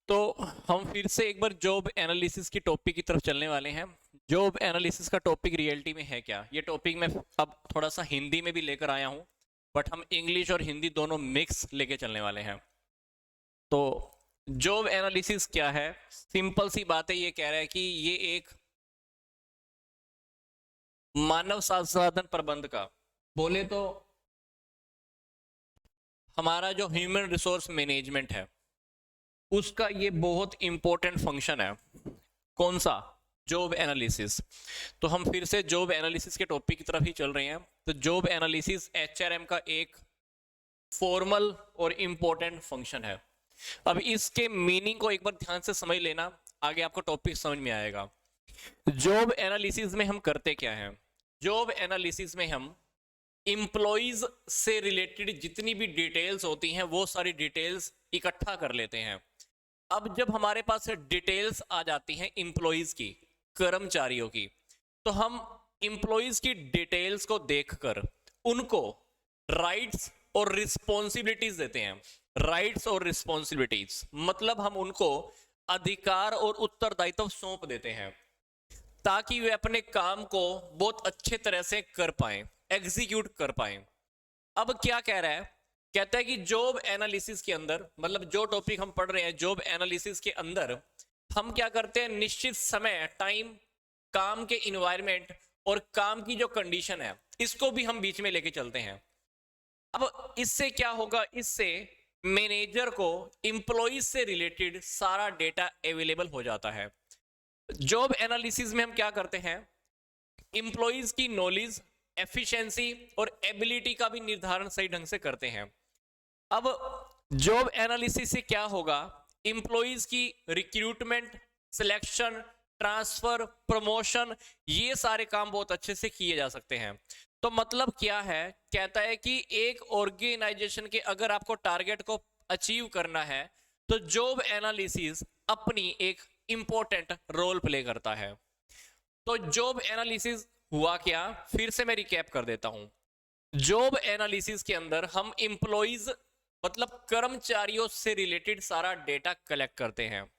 तो हम फिर से एक बार जॉब एनालिसिस की टॉपिक की तरफ चलने वाले हैं। जॉब एनालिसिस का टॉपिक रियलिटी में है क्या, ये टॉपिक मैं अब थोड़ा सा हिंदी में भी लेकर आया हूँ, बट हम इंग्लिश और हिंदी दोनों मिक्स लेके चलने वाले हैं। तो जॉब एनालिसिस क्या है? सिंपल सी बात है, ये कह रहा है कि ये एक मानव संसाधन प्रबंध का बोले तो हमारा जो ह्यूमन रिसोर्स मैनेजमेंट है उसका ये बहुत इंपॉर्टेंट फंक्शन है। कौन सा? Job analysis. तो हम फिर से जॉब एनालिसिस के टॉपिक की तरफ ही चल रहे हैं। तो जॉब एनालिसिस एचआरएम का एक फॉर्मल और इंपॉर्टेंट फंक्शन है। अब इसके मीनिंग को एक बार ध्यान से समझ लेना, आगे आपको टॉपिक समझ में आएगा। जॉब एनालिसिस में हम करते क्या हैं? जॉब एनालिसिस में हम इंप्लॉइज से रिलेटेड जितनी भी डिटेल्स होती हैं वो सारी डिटेल्स इकट्ठा कर लेते हैं। अब जब हमारे पास डिटेल्स आ जाती हैं इंप्लॉइज की, कर्मचारियों की, तो हम इंप्लॉइज की डिटेल्स को देखकर उनको राइट्स और रिस्पॉन्सिबिलिटीज देते हैं। राइट्स और रिस्पॉन्सिबिलिटीज मतलब हम उनको अधिकार और उत्तरदायित्व सौंप देते हैं ताकि वे अपने काम को बहुत अच्छे तरह से कर पाएं, एग्जीक्यूट कर पाएं। अब क्या कह रहा है? कहता है कि जॉब एनालिसिस के अंदर, मतलब जो टॉपिक हम पढ़ रहे हैं जॉब एनालिसिस के अंदर, हम क्या करते हैं, निश्चित समय, टाइम, काम के इन्वायरमेंट और काम की जो कंडीशन है इसको भी हम बीच में लेके चलते हैं। अब इससे क्या होगा? इससे मैनेजर को इंप्लॉइज से रिलेटेड सारा डेटा अवेलेबल हो जाता है। जॉब एनालिसिस में हम क्या करते हैं, इंप्लॉइज की नॉलेज, एफिशिएंसी और एबिलिटी का भी निर्धारण सही ढंग से करते हैं। अब जॉब एनालिसिस से क्या होगा, इंप्लॉइज की रिक्रूटमेंट, सिलेक्शन, ट्रांसफर, प्रमोशन, ये सारे काम बहुत अच्छे से किए जा सकते हैं। तो मतलब क्या है? कहता है कि एक ऑर्गेनाइजेशन के अगर आपको टारगेट को अचीव करना है तो जॉब एनालिसिस अपनी एक इंपॉर्टेंट रोल प्ले करता है। तो जॉब एनालिसिस हुआ क्या, फिर से मैं रिकैप कर देता हूं। जॉब एनालिसिस के अंदर हम इंप्लॉइज मतलब कर्मचारियों से रिलेटेड सारा डेटा कलेक्ट करते हैं।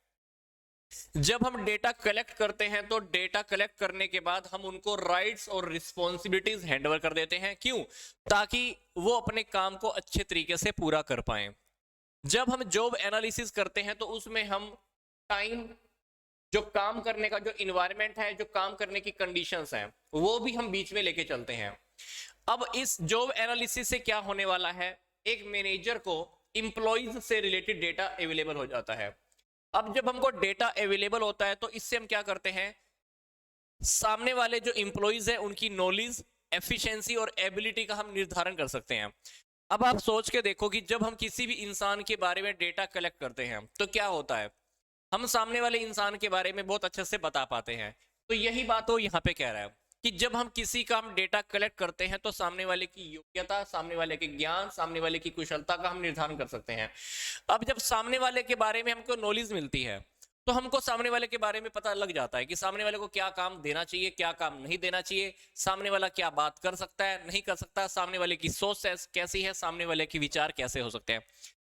जब हम डेटा कलेक्ट करते हैं तो डेटा कलेक्ट करने के बाद हम उनको राइट्स और रिस्पॉन्सिबिलिटीज हैंडओवर कर देते हैं। क्यों? ताकि वो अपने काम को अच्छे तरीके से पूरा कर पाए। जब हम जॉब एनालिसिस करते हैं तो उसमें हम टाइम, जो काम करने का जो इन्वायरमेंट है, जो काम करने की कंडीशंस हैं, वो भी हम बीच में लेके चलते हैं। अब इस जॉब एनालिसिस से क्या होने वाला है, एक मैनेजर को इंप्लॉइज से रिलेटेड डेटा अवेलेबल हो जाता है। अब जब हमको डेटा अवेलेबल होता है तो इससे हम क्या करते हैं, सामने वाले जो इंप्लॉइज है उनकी नॉलेज, एफिशिएंसी और एबिलिटी का हम निर्धारण कर सकते हैं। अब आप सोच के देखो कि जब हम किसी भी इंसान के बारे में डेटा कलेक्ट करते हैं तो क्या होता है, हम सामने वाले इंसान के बारे में बहुत अच्छे से बता पाते हैं। तो यही बात वो यहाँ पे कह रहा है कि जब हम किसी का हम डेटा कलेक्ट करते हैं तो सामने वाले की योग्यता, सामने वाले के ज्ञान, सामने वाले की कुशलता का हम निर्धारण कर सकते हैं। अब जब सामने वाले के बारे में हमको नॉलेज मिलती है तो हमको सामने वाले के बारे में पता लग जाता है कि सामने वाले को क्या काम देना चाहिए, क्या काम नहीं देना चाहिए, सामने वाला क्या बात कर सकता है, नहीं कर सकता, सामने वाले की सोच कैसी है, सामने वाले के विचार कैसे हो सकते हैं।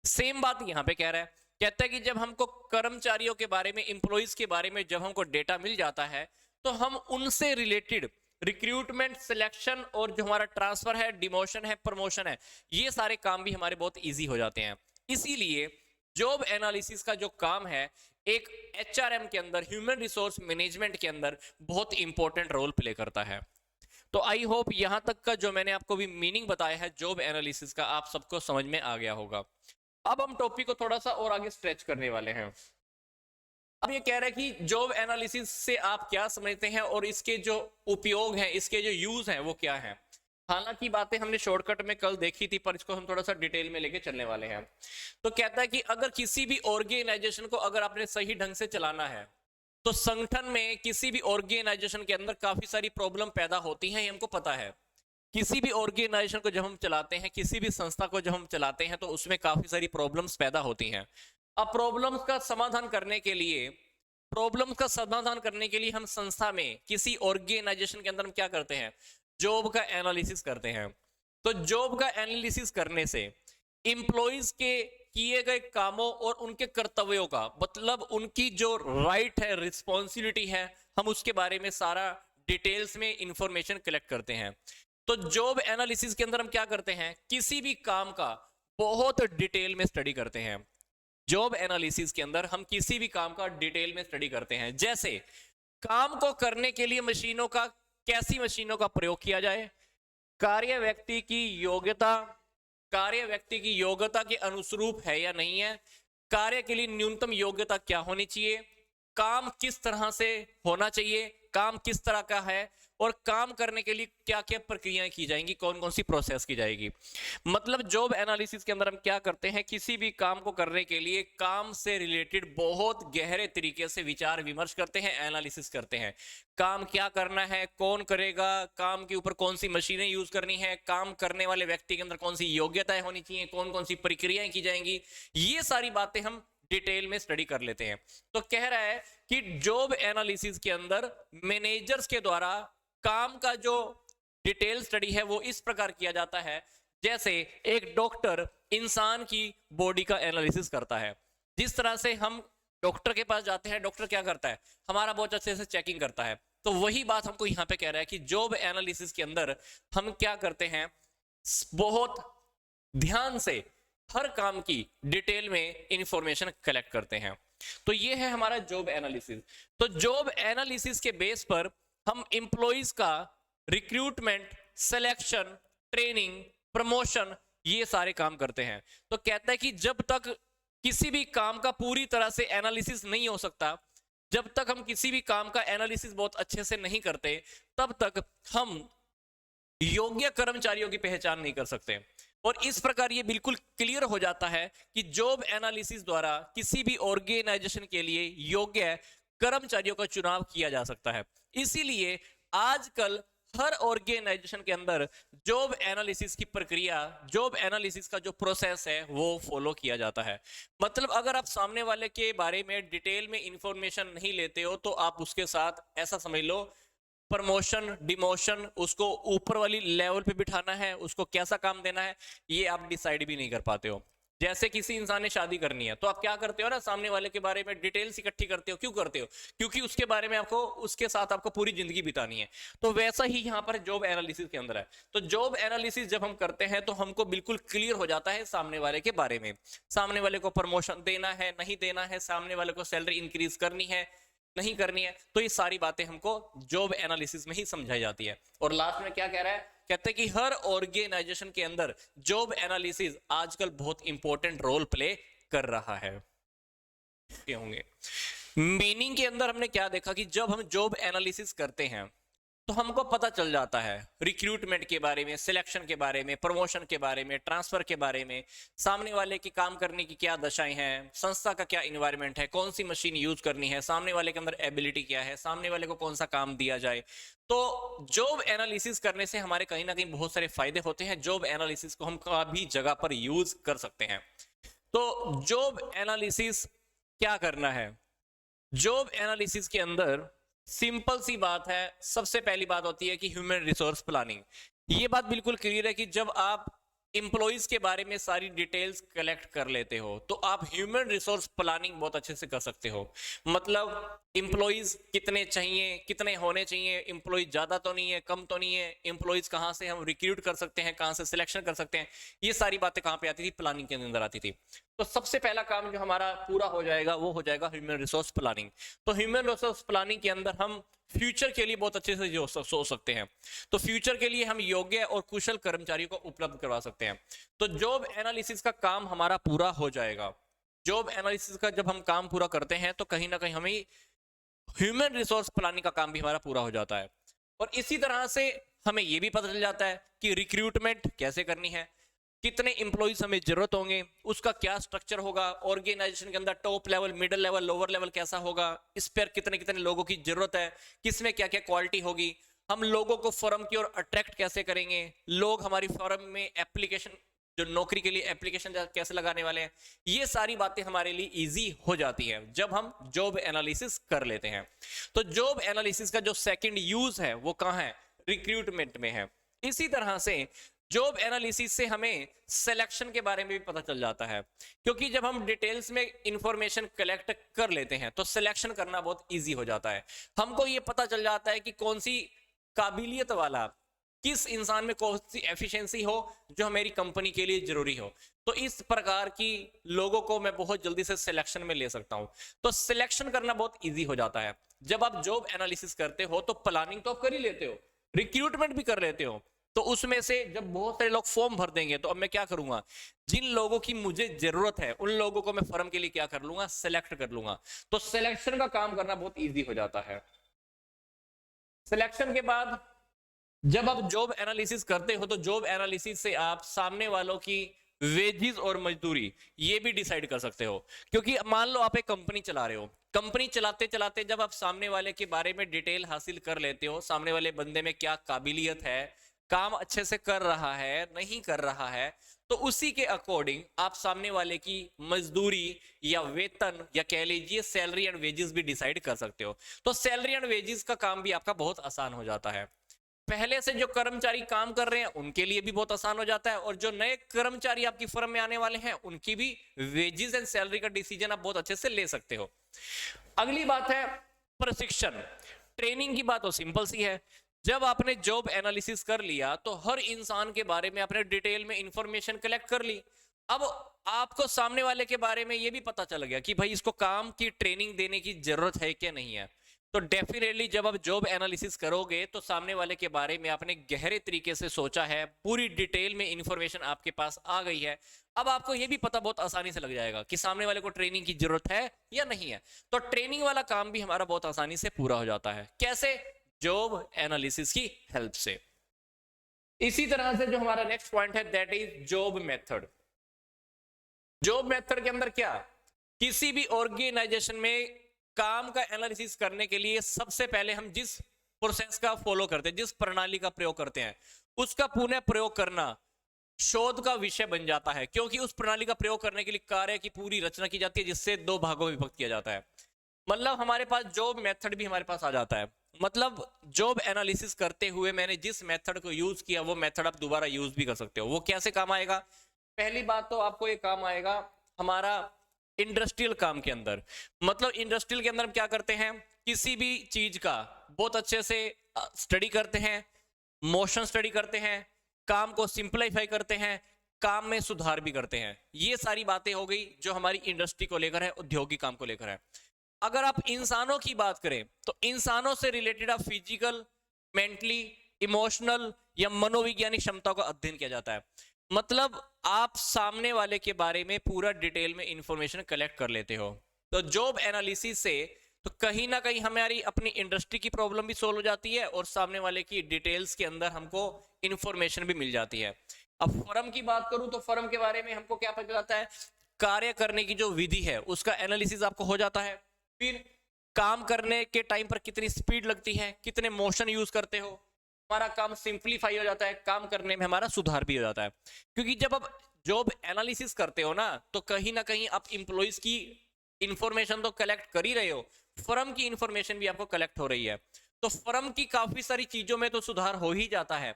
सेम बात यहाँ पे कह रहा है। कहता है कि जब हमको कर्मचारियों के बारे में, इंप्लॉइज के बारे में जब हमको डेटा मिल जाता है तो हम उनसे रिलेटेड रिक्रूटमेंट, सिलेक्शन और जो हमारा ट्रांसफर है, डिमोशन है, प्रमोशन है, ये सारे काम भी हमारे बहुत इजी हो जाते हैं। इसीलिए जॉब एनालिसिस का जो काम है एक एचआरएम के अंदर, ह्यूमन रिसोर्स मैनेजमेंट के अंदर बहुत इंपॉर्टेंट रोल प्ले करता है। तो आई होप यहां तक का जो मैंने आपको भी मीनिंग बताया है जॉब एनालिसिस का, आप सबको समझ में आ गया होगा। अब हम टॉपिक को थोड़ा सा और आगे स्ट्रेच करने वाले हैं। अब ये कह रहा है कि जॉब एनालिसिस से आप क्या समझते हैं और इसके जो उपयोग हैं, इसके जो यूज हैं वो क्या हैं। हालांकि बातें हमने शॉर्टकट में कल देखी थी पर इसको हम थोड़ा सा डिटेल में लेके चलने वाले हैं। तो कहता है कि अगर किसी भी ऑर्गेनाइजेशन को अगर आपने सही ढंग से चलाना है तो संगठन में, किसी भी ऑर्गेनाइजेशन के अंदर काफी सारी प्रॉब्लम पैदा होती हैं, ये हमको पता है। किसी भी ऑर्गेनाइजेशन को जब हम चलाते हैं, किसी भी संस्था को जब हम चलाते हैं तो उसमें काफी सारी प्रॉब्लम्स पैदा होती हैं। अब प्रॉब्लम्स का समाधान करने के लिए, हम संस्था में, किसी ऑर्गेनाइजेशन के अंदर हम क्या करते हैं, जॉब का एनालिसिस करते हैं। तो जॉब का एनालिसिस करने से एम्प्लॉइज के किए गए कामों और उनके कर्तव्यों का, मतलब उनकी जो राइट है, रिस्पॉन्सिबिलिटी है, हम उसके बारे में सारा डिटेल्स में इंफॉर्मेशन कलेक्ट करते हैं। तो जॉब एनालिसिस के अंदर हम क्या करते हैं, किसी भी काम का बहुत डिटेल में स्टडी करते हैं। जॉब एनालिसिस के अंदर हम किसी भी काम का डिटेल में स्टडी करते हैं। जैसे काम को करने के लिए मशीनों का, कैसी मशीनों का प्रयोग किया जाए, कार्य व्यक्ति की योग्यता, कार्य व्यक्ति की योग्यता के अनुरूप है या नहीं है, कार्य के लिए न्यूनतम योग्यता क्या होनी चाहिए, काम किस तरह से होना चाहिए, काम किस तरह का है, और काम करने के लिए क्या क्या प्रक्रियाएं की जाएंगी, कौन कौन सी प्रोसेस की जाएगी। मतलब जॉब एनालिसिस के अंदर हम क्या करते हैं, किसी भी काम को करने के लिए काम से रिलेटेड बहुत गहरे तरीके से विचार विमर्श करते हैं, एनालिसिस करते हैं। काम क्या करना है, कौन करेगा, काम के ऊपर कौन सी मशीनें यूज करनी है, काम करने वाले व्यक्ति के अंदर कौन सी योग्यताएं होनी चाहिए, कौन कौन सी प्रक्रियाएं की जाएंगी, ये सारी बातें हम डिटेल में स्टडी कर लेते हैं। तो कह रहा है कि जॉब एनालिसिस के अंदर मैनेजर्स के द्वारा काम का जो डिटेल स्टडी है वो इस प्रकार किया जाता है, जैसे एक डॉक्टर इंसान की बॉडी का एनालिसिस करता है। जिस तरह से हम डॉक्टर के पास जाते हैं, डॉक्टर क्या करता है, हमारा बहुत अच्छे से चेकिंग करता है। तो वही बात हमको यहां पे कह रहा है कि जॉब एनालिसिस के अंदर हम क्या करते हैं, बहुत ध्यान से हर काम की डिटेल में इंफॉर्मेशन कलेक्ट करते हैं। तो ये है हमारा जॉब एनालिसिस। तो जॉब एनालिसिस के बेस पर हम एम्प्लॉइज का रिक्रूटमेंट, सिलेक्शन, ट्रेनिंग, प्रमोशन, ये सारे काम करते हैं। तो कहता है कि जब तक किसी भी काम का पूरी तरह से एनालिसिस नहीं हो सकता, जब तक हम किसी भी काम का एनालिसिस बहुत अच्छे से नहीं करते, तब तक हम योग्य कर्मचारियों की पहचान नहीं कर सकते। और इस प्रकार ये बिल्कुल क्लियर हो जाता है कि जॉब एनालिसिस द्वारा किसी भी ऑर्गेनाइजेशन के लिए योग्य कर्मचारियों का चुनाव किया जा सकता है। इसीलिए आजकल हर ऑर्गेनाइजेशन के अंदर जॉब एनालिसिस की प्रक्रिया, जॉब एनालिसिस का जो प्रोसेस है वो फॉलो किया जाता है। मतलब अगर आप सामने वाले के बारे में डिटेल में इंफॉर्मेशन नहीं लेते हो, तो आप उसके साथ ऐसा समझ लो, प्रमोशन, डिमोशन, उसको ऊपर वाली लेवल पे बिठाना है, उसको कैसा काम देना है, ये आप डिसाइड भी नहीं कर पाते हो। जैसे किसी इंसान ने शादी करनी है, तो आप क्या करते हो ना, सामने वाले के बारे में डिटेल्स इकट्ठी करते हो। क्यों करते हो? क्योंकि उसके बारे में आपको, उसके साथ आपको पूरी जिंदगी बितानी है। तो वैसा ही यहाँ पर जॉब एनालिसिस के अंदर है। तो जॉब एनालिसिस जब हम करते हैं तो हमको बिल्कुल क्लियर हो जाता है सामने वाले के बारे में, सामने वाले को प्रमोशन देना है, नहीं देना है, सामने वाले को सैलरी इंक्रीज करनी है, नहीं करनी है। तो ये सारी बातें हमको जॉब एनालिसिस में ही समझाई जाती है। और लास्ट में क्या कह रहा है, कहते हैं कि हर ऑर्गेनाइजेशन के अंदर जॉब एनालिसिस आजकल बहुत इंपॉर्टेंट रोल प्ले कर रहा है। होंगे मीनिंग के अंदर हमने क्या देखा कि जब हम जॉब एनालिसिस करते हैं तो हमको पता चल जाता है रिक्रूटमेंट के बारे में, सिलेक्शन के बारे में, प्रमोशन के बारे में, ट्रांसफर के बारे में, सामने वाले की काम करने की क्या दशाएं हैं, संस्था का क्या इन्वायरमेंट है, कौन सी मशीन यूज करनी है, सामने वाले के अंदर एबिलिटी क्या है, सामने वाले को कौन सा काम दिया जाए। तो जॉब एनालिसिस करने से हमारे कहीं ना कहीं बहुत सारे फायदे होते हैं। जॉब एनालिसिस को हम कभी जगह पर यूज कर सकते हैं। तो जॉब एनालिसिस क्या करना है, जॉब एनालिसिस के अंदर सिंपल सी बात है, सबसे पहली बात होती है कि ह्यूमन रिसोर्स प्लानिंग। ये बात बिल्कुल क्लियर है कि जब आप एम्प्लॉइज के बारे में सारी डिटेल्स कलेक्ट कर लेते हो तो आप ह्यूमन रिसोर्स प्लानिंग बहुत अच्छे से कर सकते हो। मतलब एम्प्लॉइज कितने चाहिए, कितने होने चाहिए, एम्प्लॉइज ज्यादा तो नहीं है, कम तो नहीं है, एम्प्लॉइज कहाँ से हम रिक्रूट कर सकते हैं, कहाँ से सिलेक्शन कर सकते हैं, ये सारी बातें कहाँ पे आती थी, प्लानिंग के अंदर आती थी। तो सबसे पहला काम जो हमारा पूरा हो जाएगा वो हो जाएगा ह्यूमन रिसोर्स प्लानिंग। तो ह्यूमन रिसोर्स प्लानिंग के अंदर हम फ्यूचर के लिए बहुत अच्छे से सोच सकते हैं। तो फ्यूचर के लिए हम योग्य और कुशल कर्मचारियों को उपलब्ध करवा सकते हैं। तो जॉब एनालिसिस का काम हमारा पूरा हो जाएगा। जॉब एनालिसिस का जब हम काम पूरा करते हैं तो कहीं ना कहीं हमें ह्यूमन रिसोर्स प्लानिंग का काम भी हमारा पूरा हो जाता है। और इसी तरह से हमें यह भी पता चल जाता है कि रिक्रूटमेंट कैसे करनी है, कितने एम्प्लॉइज हमें जरूरत होंगे, उसका क्या स्ट्रक्चर होगा, ऑर्गेनाइजेशन के अंदर top level, middle level, lower level कैसा होगा, इस पर कितने कितने लोगों की जरूरत है, किसमें क्या क्या क्वालिटी होगी, हम लोगों को फर्म की ओर अट्रैक्ट कैसे करेंगे, लोग हमारी फर्म में एप्लीकेशन, जो नौकरी के लिए एप्लीकेशन कैसे लगाने वाले हैं, ये सारी बातें हमारे लिए इजी हो जाती है जब हम जॉब एनालिसिस कर लेते हैं। तो जॉब एनालिसिस का जो सेकंड यूज है वो कहाँ है, रिक्रूटमेंट में है। इसी तरह से जॉब एनालिसिस से हमें सिलेक्शन के बारे में भी पता चल जाता है, क्योंकि जब हम डिटेल्स में इंफॉर्मेशन कलेक्ट कर लेते हैं तो सिलेक्शन करना बहुत इजी हो जाता है। हमको ये पता चल जाता है कि कौन सी काबिलियत वाला, किस इंसान में कौन सी एफिशिएंसी हो जो हमारी कंपनी के लिए जरूरी हो। तो इस प्रकार की लोगों को मैं बहुत जल्दी से सिलेक्शन में ले सकता हूं। तो सिलेक्शन करना बहुत इजी हो जाता है। जब आप जॉब एनालिसिस करते हो तो प्लानिंग तो आप कर ही लेते हो, रिक्रूटमेंट भी कर लेते हो। तो उसमें से जब बहुत सारे लोग फॉर्म भर देंगे तो अब मैं क्या करूंगा, जिन लोगों की मुझे जरूरत है उन लोगों को मैं फर्म के लिए क्या कर लूंगा, सिलेक्ट कर लूंगा। तो सिलेक्शन का काम करना बहुत इजी हो जाता है। सिलेक्शन के बाद जब आप जॉब एनालिसिस करते हो तो जॉब एनालिसिस से आप सामने वालों की वेजेस और मजदूरी ये भी डिसाइड कर सकते हो। क्योंकि मान लो आप एक कंपनी चला रहे हो, कंपनी चलाते चलाते जब आप सामने वाले के बारे में डिटेल हासिल कर लेते हो, सामने वाले बंदे में क्या काबिलियत है, काम अच्छे से कर रहा है नहीं कर रहा है, तो उसी के अकॉर्डिंग आप सामने वाले की मजदूरी या वेतन या कह लीजिए सैलरी एंड वेजेस भी डिसाइड कर सकते हो। तो सैलरी एंड वेजेस का काम भी आपका बहुत आसान हो जाता है। पहले से जो कर्मचारी काम कर रहे हैं उनके लिए भी बहुत आसान हो जाता है, और जो नए कर्मचारी आपकी फर्म में आने वाले हैं उनकी भी वेजेस एंड सैलरी का डिसीजन आप बहुत अच्छे से ले सकते हो। अगली बात है प्रशिक्षण, ट्रेनिंग की बात तो सिंपल सी है। जब आपने जॉब एनालिसिस कर लिया तो हर इंसान के बारे में आपने डिटेल में इंफॉर्मेशन कलेक्ट कर ली। अब आपको सामने वाले के बारे में यह भी पता चल गया कि भाई इसको काम की ट्रेनिंग देने की जरूरत है क्या नहीं है। तो डेफिनेटली जब आप जॉब एनालिसिस करोगे तो सामने वाले के बारे में आपने गहरे तरीके से सोचा है, पूरी डिटेल में इंफॉर्मेशन आपके पास आ गई है। अब आपको यह भी पता बहुत आसानी से लग जाएगा कि सामने वाले को ट्रेनिंग की जरूरत है या नहीं है। तो ट्रेनिंग वाला काम भी हमारा बहुत आसानी से पूरा हो जाता है। कैसे? जॉब एनालिसिस की हेल्प से। इसी तरह से जो हमारा नेक्स्ट पॉइंट है that is job method. Job method के अंदर क्या, किसी भी ऑर्गेनाइजेशन में काम का एनालिसिस करने के लिए सबसे पहले हम जिस प्रोसेस का फॉलो करते हैं, जिस प्रणाली का प्रयोग करते हैं, उसका पुनः प्रयोग करना शोध का विषय बन जाता है। क्योंकि उस प्रणाली का प्रयोग करने के लिए कार्य की पूरी रचना की जाती है जिससे 2 भागों में विभक्त किया जाता है। मतलब हमारे पास जॉब मेथड भी हमारे पास आ जाता है। मतलब जॉब एनालिसिस करते हुए मैंने जिस मेथड को यूज किया वो मेथड आप दोबारा यूज भी कर सकते हो। वो कैसे काम आएगा? पहली बात तो आपको ये काम आएगा हमारा इंडस्ट्रियल काम के अंदर। मतलब इंडस्ट्रियल के अंदर हम क्या करते हैं, किसी भी चीज का बहुत अच्छे से स्टडी करते हैं, मोशन स्टडी करते हैं, काम को सिंप्लीफाई करते हैं, काम में सुधार भी करते हैं। ये सारी बातें हो गई जो हमारी इंडस्ट्री को लेकर है, औद्योगिक काम को लेकर है। अगर आप इंसानों की बात करें तो इंसानों से रिलेटेड आप फिजिकल, मेंटली, इमोशनल या मनोवैज्ञानिक क्षमता का अध्ययन किया जाता है। मतलब आप सामने वाले के बारे में पूरा डिटेल में इंफॉर्मेशन कलेक्ट कर लेते हो। तो जॉब एनालिसिस से तो कहीं ना कहीं हमारी अपनी इंडस्ट्री की प्रॉब्लम भी सोल्व हो जाती है और सामने वाले की डिटेल्स के अंदर हमको इंफॉर्मेशन भी मिल जाती है। अब फर्म की बात करूं तो फर्म के बारे में हमको क्या पता चलता है, कार्य करने की जो विधि है उसका एनालिसिस आपको हो जाता है। फिर काम करने के टाइम पर कितनी स्पीड लगती है, कितने मोशन यूज करते हो, हमारा काम सिंप्लीफाई हो जाता है, काम करने में हमारा सुधार भी हो जाता है। क्योंकि जब आप जॉब एनालिसिस करते हो ना तो कहीं ना कहीं आप इंप्लॉइज की इंफॉर्मेशन तो कलेक्ट कर ही रहे हो, फर्म की इंफॉर्मेशन भी आपको कलेक्ट हो रही है। तो फर्म की काफी सारी चीजों में तो सुधार हो ही जाता है,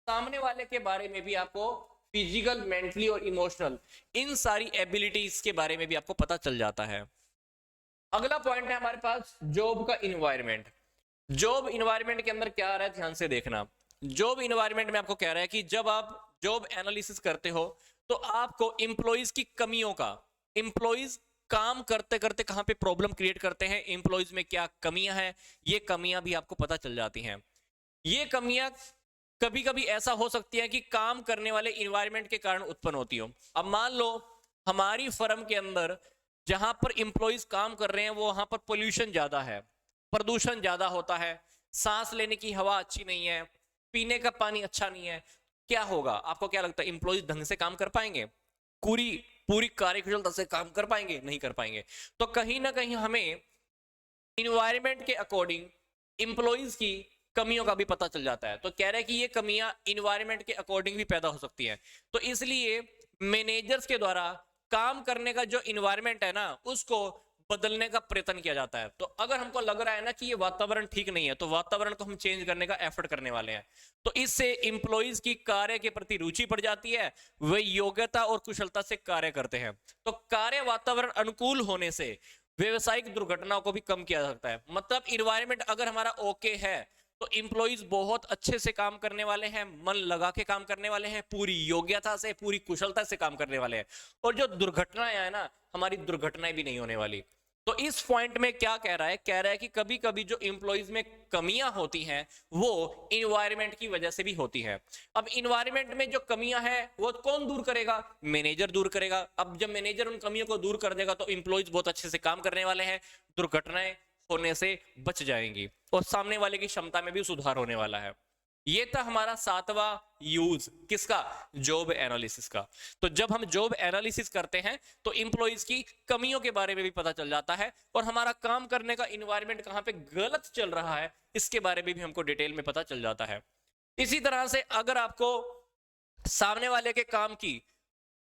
सामने वाले के बारे में भी आपको फिजिकल, मेंटली और इमोशनल इन सारी एबिलिटीज के बारे में भी आपको पता चल जाता है। अगला पॉइंट है हमारे पास जॉब का इन्वायरमेंट। जॉब इन्वायरमेंट के अंदर क्या आ रहा है, ध्यान से देखना। जॉब इन्वायरमेंट में आपको कह रहा है कि जब आप जॉब एनालिसिस करते हो तो आपको इंप्लॉइज की कमियों का, इंप्लॉइज काम करते करते कहां पे प्रॉब्लम क्रिएट करते हैं, इंप्लॉइज में क्या कमियां हैं, ये कमियां भी आपको पता चल जाती हैं। ये कमियां कभी कभी ऐसा हो सकती है कि काम करने वाले इन्वायरमेंट के कारण उत्पन्न होती हो। अब मान लो हमारी फर्म के अंदर जहां पर इंप्लॉइज काम कर रहे हैं वो वहां पर पोल्यूशन ज्यादा है, प्रदूषण ज्यादा होता है, सांस लेने की हवा अच्छी नहीं है, पीने का पानी अच्छा नहीं है। क्या होगा, आपको क्या लगता है, इंप्लॉइज ढंग से काम कर पाएंगे, पूरी पूरी कार्यकुशलता से काम कर पाएंगे? नहीं कर पाएंगे। तो कहीं ना कहीं हमें इन्वायरमेंट के अकॉर्डिंग इंप्लॉइज की कमियों का भी पता चल जाता है। तो कह रहे हैं कि ये कमियां इन्वायरमेंट के अकॉर्डिंग भी पैदा हो सकती हैं। तो इसलिए मैनेजर्स के द्वारा काम करने का जो इन्वायरमेंट है ना उसको बदलने का प्रयत्न किया जाता है। तो अगर हमको लग रहा है ना कि ये वातावरण ठीक नहीं है, तो वातावरण को हम चेंज करने का एफर्ट करने वाले हैं। तो इससे इंप्लॉइज की कार्य के प्रति रुचि बढ़ जाती है, वे योग्यता और कुशलता से कार्य करते हैं। तो कार्य वातावरण अनुकूल होने से व्यवसायिक दुर्घटनाओं को भी कम किया जा सकता है। मतलब इन्वायरमेंट अगर हमारा ओके है तो इंप्लॉइज बहुत अच्छे से काम करने वाले हैं, मन लगा के काम करने वाले हैं, पूरी योग्यता से पूरी कुशलता से काम करने वाले हैं, और जो दुर्घटनाएं है ना, हमारी दुर्घटनाएं भी नहीं होने वाली। तो इस पॉइंट में क्या कह रहा है, कह रहा है कि कभी कभी जो इंप्लॉइज में कमियां होती हैं वो इन्वायरमेंट की वजह से भी होती है। अब इन्वायरमेंट में जो कमियां हैं वो कौन दूर करेगा, मैनेजर दूर करेगा। अब जब मैनेजर उन कमियों को दूर कर देगा तो इंप्लॉइज बहुत अच्छे से काम करने वाले हैं, दुर्घटनाएं होने से बच जाएंगी और सामने वाले की क्षमता में भी सुधार होने वाला है। ये था हमारा 7वां यूज, किसका, जॉब एनालिसिस का। तो जब हम जॉब एनालिसिस करते हैं तो इंप्लॉइज की कमियों के बारे में भी पता चल जाता है, और हमारा काम करने का इन्वायरमेंट कहां पे गलत चल रहा है इसके बारे में भी हमको डिटेल में पता चल जाता है। इसी तरह से अगर आपको सामने वाले के काम की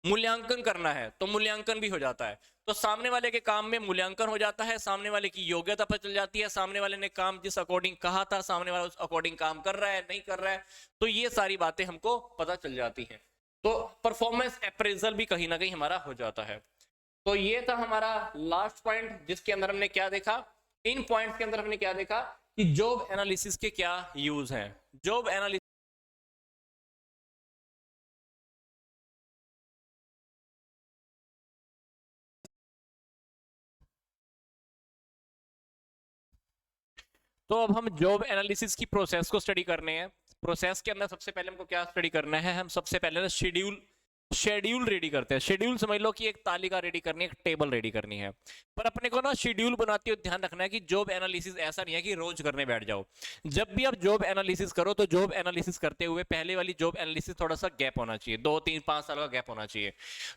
मूल्यांकन करना है तो मूल्यांकन भी हो जाता है। तो सामने वाले के काम में मूल्यांकन हो जाता है, सामने वाले की योग्यता पता चल जाती है, सामने वाले ने काम जिस अकॉर्डिंग कहा था सामने वाला उस अकॉर्डिंग काम कर रहा है नहीं कर रहा है, तो ये सारी बातें हमको पता चल जाती हैं। तो परफॉर्मेंस अप्रेजल भी कहीं ना कहीं हमारा हो जाता है। तो ये था हमारा लास्ट पॉइंट, जिसके अंदर हमने क्या देखा, इन पॉइंट्स के अंदर हमने क्या देखा कि जॉब एनालिसिस के क्या यूज हैं। जॉब एनालिसिस तो अब हम जॉब एनालिसिस की प्रोसेस को स्टडी करने हैं। प्रोसेस के अंदर सबसे पहले हमको क्या स्टडी करना है, हम सबसे पहले ना शेड्यूल रेडी करते हैं। शेड्यूल समझ लो कि एक तालिका रेडी करनी है, एक टेबल रेडी करनी है। पर अपने को ना शेड्यूल बनाते हुए ध्यान रखना है कि जॉब एनालिसिस ऐसा नहीं है कि रोज करने बैठ जाओ। जब भी आप जॉब एनालिसिस करो तो जॉब एनालिसिस करते हुए पहले वाली जॉब एनालिसिस थोड़ा सा गैप होना चाहिए, 2 3 5 साल का गैप होना चाहिए।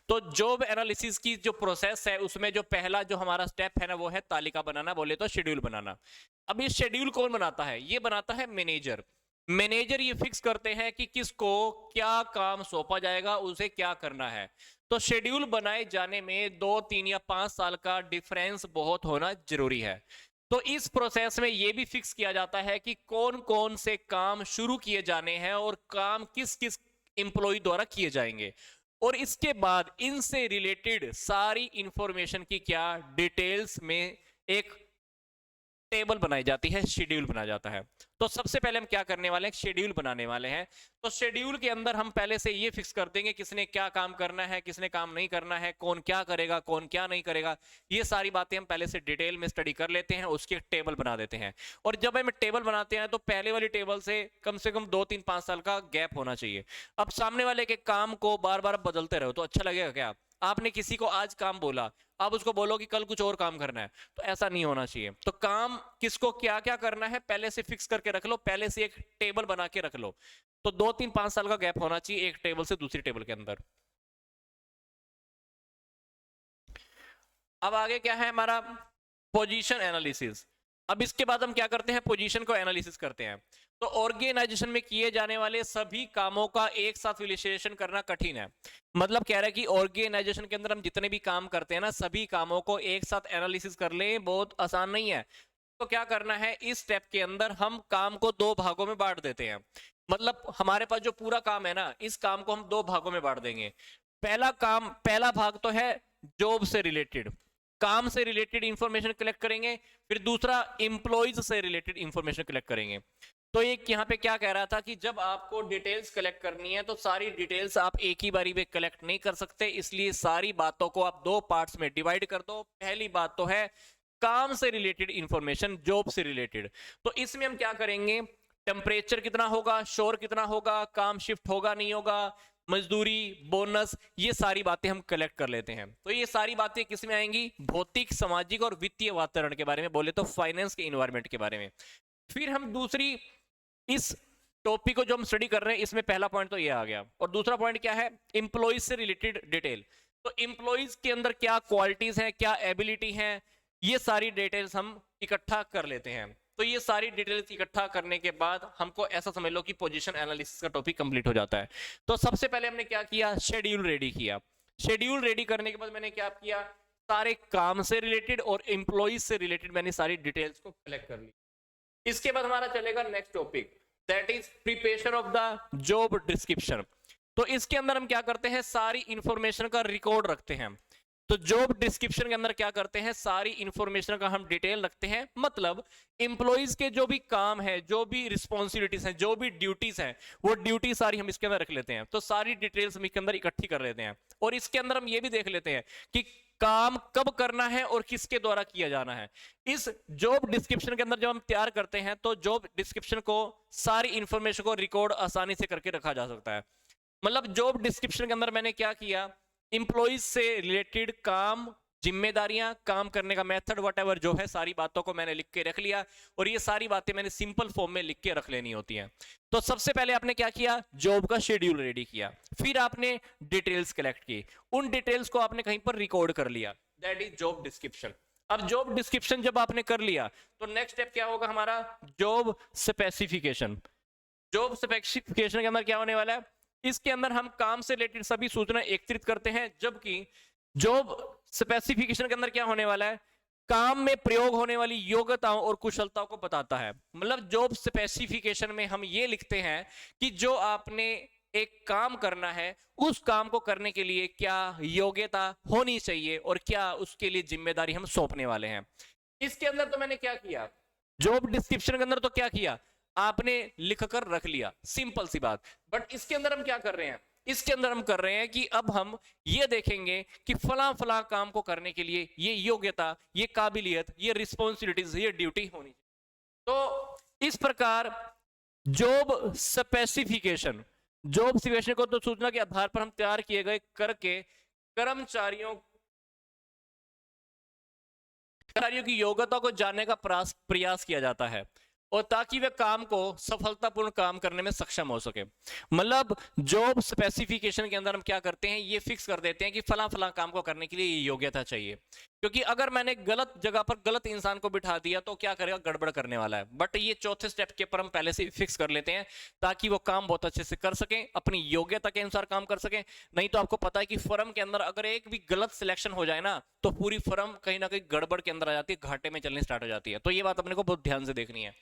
तो जॉब एनालिसिस की जो प्रोसेस है उसमें जो पहला जो हमारा स्टेप है ना वो है तालिका बनाना, बोले तो शेड्यूल बनाना। अब ये शेड्यूल कौन बनाता है, ये बनाता है मैनेजर। मैनेजर ये फिक्स करते हैं कि किसको क्या काम सौंपा जाएगा, उसे क्या करना है। तो शेड्यूल बनाए जाने में 2 3 या 5 साल का डिफरेंस बहुत होना जरूरी है। तो इस प्रोसेस में यह भी फिक्स किया जाता है कि कौन कौन से काम शुरू किए जाने हैं और काम किस किस इंप्लॉय द्वारा किए जाएंगे, और इसके बाद इनसे रिलेटेड सारी इंफॉर्मेशन की क्या डिटेल्स में एक टेबल बनाई जाती है, शेड्यूल बनाया जाता है। तो सबसे पहले हम क्या करने वाले हैं, शेड्यूल बनाने वाले हैं। तो शेड्यूल के अंदर हम पहले से ये फिक्स कर देंगे किसने क्या काम करना है, किसने काम नहीं करना है, कौन क्या करेगा, कौन क्या नहीं करेगा। ये सारी बातें हम पहले से डिटेल में स्टडी कर लेते हैं, उसकी एक टेबल बना देते हैं। और जब हम टेबल बनाते हैं तो पहले वाली टेबल से कम 2 3 5 साल का गैप होना चाहिए। अब सामने वाले के काम को बार बार बदलते रहो तो अच्छा लगेगा क्या? आपने किसी को आज काम बोला, आप उसको बोलो कि कल कुछ और काम करना है, तो ऐसा नहीं होना चाहिए। तो काम किसको क्या क्या करना है पहले से फिक्स करके रख लो, पहले से एक टेबल बना के रख लो। तो 2 3 5 साल का गैप होना चाहिए एक टेबल से दूसरी टेबल के अंदर। अब आगे क्या है हमारा, पोजीशन एनालिसिस। अब इसके बाद हम क्या करते हैं, पोजीशन को एनालिसिस करते हैं। तो ऑर्गेनाइजेशन में किए जाने वाले सभी कामों का एक साथ विश्लेषण करना कठिन है। मतलब कह रहा है कि ऑर्गेनाइजेशन के अंदर हम जितने भी काम करते हैं ना, सभी कामों को एक साथ एनालिसिस कर लें बहुत आसान नहीं है। तो क्या करना है, इस स्टेप के अंदर हम काम को 2 भागों में बांट देते हैं। मतलब हमारे पास जो पूरा काम है ना, इस काम को हम 2 भागों में बांट देंगे। पहला भाग तो है जॉब से रिलेटेड, काम से रिलेटेड इंफॉर्मेशन कलेक्ट करेंगे। फिर दूसरा एम्प्लॉइज से रिलेटेड इंफॉर्मेशन कलेक्ट करेंगे। तो एक यहाँ पे क्या कह रहा था कि जब आपको डिटेल्स कलेक्ट करनी है तो सारी डिटेल्स आप एक ही बारी में कलेक्ट नहीं कर सकते, इसलिए सारी बातों को आप 2 पार्ट्स में डिवाइड कर दो। पहली बात तो है काम से रिलेटेड इंफॉर्मेशन, जॉब से रिलेटेड। तो इसमें हम क्या करेंगे, टेम्परेचर कितना होगा, शोर कितना होगा, काम शिफ्ट होगा नहीं होगा, मजदूरी, बोनस, ये सारी बातें हम कलेक्ट कर लेते हैं। तो ये सारी बातें किस में आएंगी, भौतिक, सामाजिक और वित्तीय वातावरण के बारे में, बोले तो फाइनेंस के इन्वायरमेंट के बारे में। फिर हम दूसरी, इस टॉपिक को जो हम स्टडी कर रहे हैं इसमें पहला पॉइंट तो ये आ गया, और दूसरा पॉइंट क्या है, इंप्लॉइज से रिलेटेड डिटेल। तो इंप्लॉइज के अंदर क्या क्वालिटीज हैं, क्या एबिलिटी है, ये सारी डिटेल्स हम इकट्ठा कर लेते हैं। तो ये सारी डिटेल्स इकट्ठा करने के बाद हमको ऐसा समझ लो कि पोजीशन एनालिसिस का टॉपिक कंप्लीट हो जाता है। तो सबसे पहले हमने क्या किया, शेड्यूल रेडी किया। शेड्यूल रेडी करने के बाद मैंने क्या किया, सारे काम से रिलेटेड और एम्प्लॉइज से रिलेटेड मैंने सारी डिटेल्स को कलेक्ट कर ली। इसके बाद हमारा चलेगा next topic, that is preparation of the job description. तो इसके अंदर हम क्या करते हैं, सारी इंफॉर्मेशन का रिकॉर्ड रखते हैं। तो जॉब डिस्क्रिप्शन के अंदर क्या करते हैं, सारी इंफॉर्मेशन का हम डिटेल रखते हैं। मतलब एम्प्लॉइज के जो भी काम है, जो भी रिस्पॉन्सिबिलिटीज हैं, जो भी ड्यूटीज हैं, वो ड्यूटी सारी हम इसके अंदर रख लेते हैं। तो सारी डिटेल्स हम इसके अंदर इकट्ठी कर लेते हैं। और इसके अंदर हम ये भी देख लेते हैं कि काम कब करना है और किसके द्वारा किया जाना है। इस जॉब डिस्क्रिप्शन के अंदर जब हम तैयार करते हैं तो जॉब डिस्क्रिप्शन को सारी इंफॉर्मेशन को रिकॉर्ड आसानी से करके रखा जा सकता है। मतलब जॉब डिस्क्रिप्शन के अंदर मैंने क्या किया, इंप्लॉइज से रिलेटेड काम, जिम्मेदारियां, काम करने का मेथड, व्हाटएवर जो है, सारी बातों को मैंने लिख के रख लिया। और ये सारी बातें मैंने सिंपल फॉर्म में लिख के रख लेनी होती हैं। तो सबसे पहले आपने क्या किया, जॉब का शेड्यूल रेडी किया, फिर आपने डिटेल्स कलेक्ट की, उन डिटेल्स को आपने कहीं पर रिकॉर्ड कर लिया, दैट इज जॉब डिस्क्रिप्शन। अब जॉब डिस्क्रिप्शन जब आपने कर लिया तो नेक्स्ट स्टेप क्या होगा हमारा, जॉब स्पेसिफिकेशन। जॉब स्पेसिफिकेशन के अंदर क्या होने वाला है, इसके अंदर हम काम से रिलेटेड सभी सूचना एकत्रित करते हैं, जबकि जॉब स्पेसिफिकेशन के अंदर क्या होने वाला है, काम में प्रयोग होने वाली योग्यताओं और कुशलताओं को बताता है। मतलब जॉब स्पेसिफिकेशन में हम ये लिखते हैं कि जो आपने एक काम करना है, उस काम को करने के लिए क्या योग्यता होनी चाहिए और क्या उसके लिए जिम्मेदारी हम सौंपने वाले हैं। इसके अंदर तो मैंने क्या किया, जॉब डिस्क्रिप्शन के अंदर तो क्या किया, आपने लिख कर रख लिया, सिंपल सी बात। बट इसके अंदर हम क्या कर रहे हैं, इसके अंदर हम कर रहे हैं कि अब हम ये देखेंगे कि फला फला काम को करने के लिए ये योग्यता, ये काबिलियत, ये रिस्पॉन्सिबिलिटीज, ये ड्यूटी होनी चाहिए। तो इस प्रकार जॉब स्पेसिफिकेशन, जॉब स्पेसिफिकेशन को तो सूचना के आधार पर हम तैयार किए गए करके कर्मचारियों की योग्यता को जानने का प्रयास किया जाता है, और ताकि वे काम को सफलतापूर्ण काम करने में सक्षम हो सके। मतलब जॉब स्पेसिफिकेशन के अंदर हम क्या करते हैं, ये फिक्स कर देते हैं कि फला फला काम को करने के लिए ये योग्यता चाहिए। क्योंकि अगर मैंने गलत जगह पर गलत इंसान को बिठा दिया तो क्या करेगा, गड़बड़ करने वाला है। बट ये चौथे स्टेप के पर हम पहले से फिक्स कर लेते हैं ताकि वो काम बहुत अच्छे से कर सकें, अपनी योग्यता के अनुसार काम कर सकें। नहीं तो आपको पता है कि फर्म के अंदर अगर एक भी गलत सिलेक्शन हो जाए ना, तो पूरी फर्म कहीं ना कहीं गड़बड़ के अंदर आ जाती है, घाटे में चलनी स्टार्ट हो जाती है। तो ये बात अपने को बहुत ध्यान से देखनी है।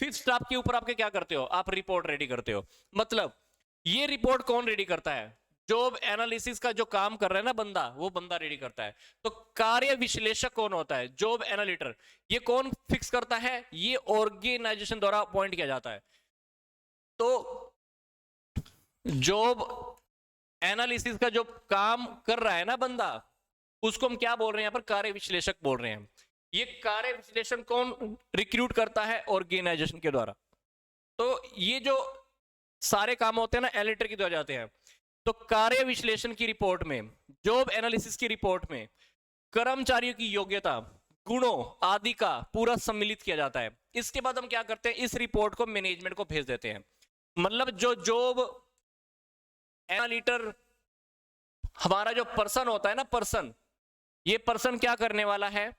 फिफ्थ स्टेप के ऊपर आपके क्या करते हो, आप रिपोर्ट रेडी करते हो। मतलब ये रिपोर्ट कौन रेडी करता है, जॉब एनालिसिस का जो काम कर रहा है ना बंदा, वो बंदा रेडी करता है। तो कार्य विश्लेषक कौन होता है, जॉब एनालिटर, ये कौन फिक्स करता है, ये ऑर्गेनाइजेशन द्वारा अपॉइंट किया जाता है। तो जॉब एनालिसिस का जो काम कर रहा है ना बंदा, उसको हम क्या बोल रहे हैं यहाँ पर, कार्य विश्लेषक बोल रहे हैं। ये कार्य विश्लेषण कौन रिक्रूट करता है, ऑर्गेनाइजेशन के द्वारा। तो ये जो सारे काम होते हैं ना, एनालिटर के द्वारा जाते हैं। तो कार्य विश्लेषण की रिपोर्ट में, जॉब एनालिसिस की रिपोर्ट में कर्मचारियों की योग्यता, गुणों आदि का पूरा सम्मिलित किया जाता है। इसके बाद हम क्या करते हैं, इस रिपोर्ट को मैनेजमेंट को भेज देते हैं। मतलब जो जॉब एनालिटर, हमारा जो पर्सन होता है ना, पर्सन, ये पर्सन क्या करने वाला है,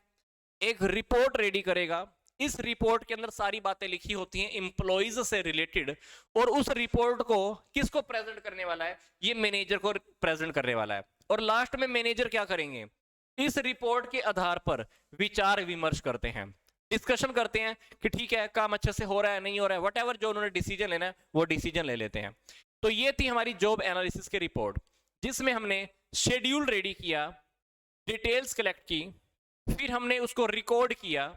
एक रिपोर्ट रेडी करेगा। इस रिपोर्ट के अंदर सारी बातें लिखी होती हैं एम्प्लॉइज से रिलेटेड, और उस रिपोर्ट को किसको प्रेजेंट करने वाला है, ये मैनेजर को प्रेजेंट करने वाला है। और लास्ट में मैनेजर क्या करेंगे, इस रिपोर्ट के आधार पर विचार विमर्श करते हैं, डिस्कशन करते हैं कि ठीक है काम अच्छे से हो रहा है, नहीं हो रहा है, व्हाटएवर जो उन्होंने डिसीजन लेना है वो डिसीजन ले लेते हैं। तो ये थी हमारी जॉब एनालिसिस की रिपोर्ट, जिसमें हमने शेड्यूल रेडी किया, डिटेल्स कलेक्ट की, फिर हमने उसको रिकॉर्ड किया,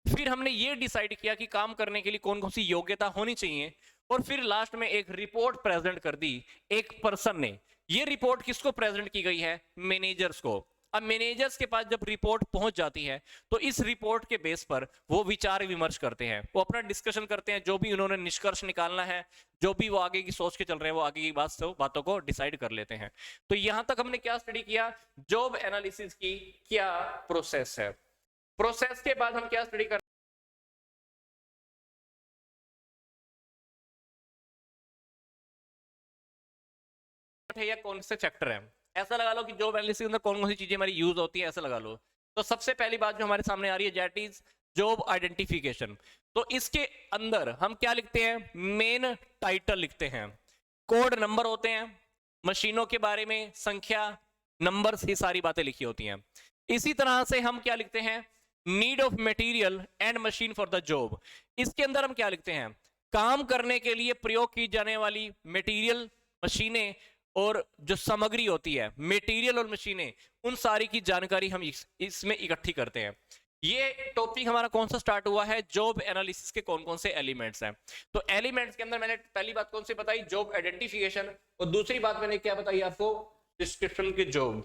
फिर हमने ये डिसाइड किया कि काम करने के लिए कौन कौन सी योग्यता होनी चाहिए, और फिर लास्ट में एक रिपोर्ट प्रेजेंट कर दी एक पर्सन ने। ये रिपोर्ट किसको प्रेजेंट की गई है, मैनेजर्स को। अब मैनेजर्स के पास जब रिपोर्ट पहुंच जाती है तो इस रिपोर्ट के बेस पर वो विचार विमर्श करते हैं, वो अपना डिस्कशन करते हैं, जो भी उन्होंने निष्कर्ष निकालना है, जो भी वो आगे की सोच के चल रहे हैं, वो आगे की बातों को डिसाइड कर लेते हैं। तो यहां तक हमने क्या स्टडी किया, जॉब एनालिसिस की क्या प्रोसेस है। प्रोसेस के बाद हम क्या स्टडी कर या कौन से फैक्टर है। ऐसा लगा लो कि जॉब एनालिसिस के अंदर कौन कौन सी चीजें हमारी यूज होती है, ऐसा लगा लो। तो सबसे पहली बात जो हमारे सामने आ रही है, दैट इज जॉब आइडेंटिफिकेशन। तो इसके अंदर हम क्या लिखते हैं, मेन टाइटल लिखते हैं, कोड नंबर होते हैं, मशीनों के बारे में संख्या, नंबर, ही सारी बातें लिखी होती हैं। इसी तरह से हम क्या लिखते हैं, need of material and machine for the job. इसके अंदर हम क्या लिखते हैं, काम करने के लिए प्रयोग की जाने वाली मटेरियल, मशीनें और जो सामग्री होती है, मटेरियल और मशीनें, उन सारी की जानकारी हम इसमें इकट्ठी करते हैं। ये टॉपिक हमारा कौन सा स्टार्ट हुआ है, जॉब एनालिसिस के कौन कौन से एलिमेंट्स हैं। तो एलिमेंट्स के अंदर मैंने पहली बात कौन सी बताई, जॉब आइडेंटिफिकेशन, और दूसरी बात मैंने क्या बताई आपको, डिस्क्रिप्शन की जॉब।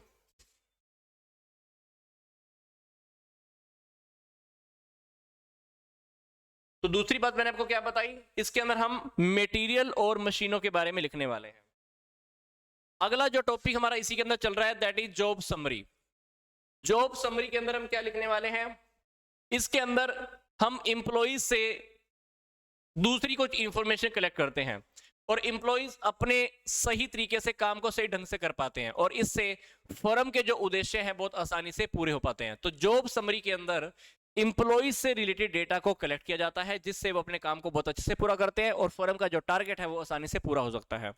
तो दूसरी बात मैंने आपको क्या बताई, इसके अंदर हम मटेरियल और मशीनों के बारे में लिखने वाले हैं। अगला जो टॉपिक हमारा इसी के अंदर चल रहा है that is job summary. Job summary के अंदर हम क्या लिखने वाले हैं, इसके अंदर हम एम्प्लॉइज से दूसरी कुछ इंफॉर्मेशन कलेक्ट करते हैं और एम्प्लॉइज अपने सही तरीके से काम को सही ढंग से कर पाते हैं और इससे फर्म के जो उद्देश्य हैं बहुत आसानी से पूरे हो पाते हैं। तो जॉब समरी के अंदर एम्प्लॉइज से रिलेटेड डेटा को कलेक्ट किया जाता है जिससे वो अपने काम को बहुत अच्छे से पूरा करते हैं और फर्म का जो टारगेट है वो आसानी से पूरा हो सकता है।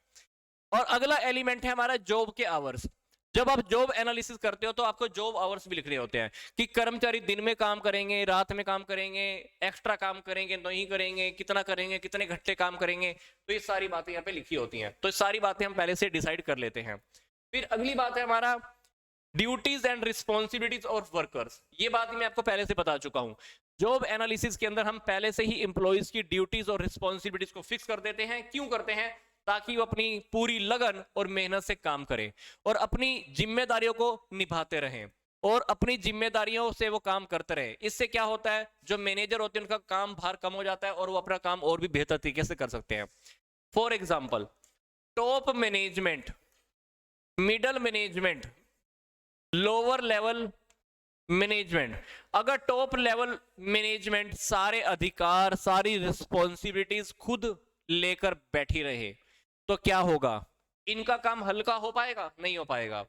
और अगला एलिमेंट है हमारा जॉब के आवर्स। जब आप जॉब एनालिसिस करते हो तो आपको जॉब आवर्स भी लिखने होते हैं कि कर्मचारी दिन में काम करेंगे, रात में काम करेंगे, एक्स्ट्रा काम करेंगे, नहीं करेंगे, कितना करेंगे, कितने घंटे काम करेंगे। तो ये सारी बातें यहाँ पे लिखी होती हैं। तो ये सारी बातें हम पहले से डिसाइड कर लेते हैं। फिर अगली बात है हमारा duties and responsibilities of workers. ये बात मैं आपको पहले से बता चुका हूं। जॉब एनालिसिस के अंदर हम पहले से ही एम्प्लॉइज की ड्यूटीज और रिस्पॉन्सिबिलिटीज को फिक्स कर देते हैं। क्यों करते हैं, ताकि वो अपनी पूरी लगन और मेहनत से काम करें और अपनी जिम्मेदारियों को निभाते रहें और अपनी जिम्मेदारियों से वो काम करते रहे। इससे क्या होता है, जो मैनेजर होते हैं उनका काम भार कम हो जाता है और वो अपना काम और भी बेहतर तरीके से कर सकते हैं। For example, top management, middle management, lower level management, अगर टॉप लेवल मैनेजमेंट सारे अधिकार, सारी रिस्पॉन्सिबिलिटीज खुद लेकर बैठी रहे तो क्या होगा, इनका काम हल्का हो पाएगा, नहीं हो पाएगा।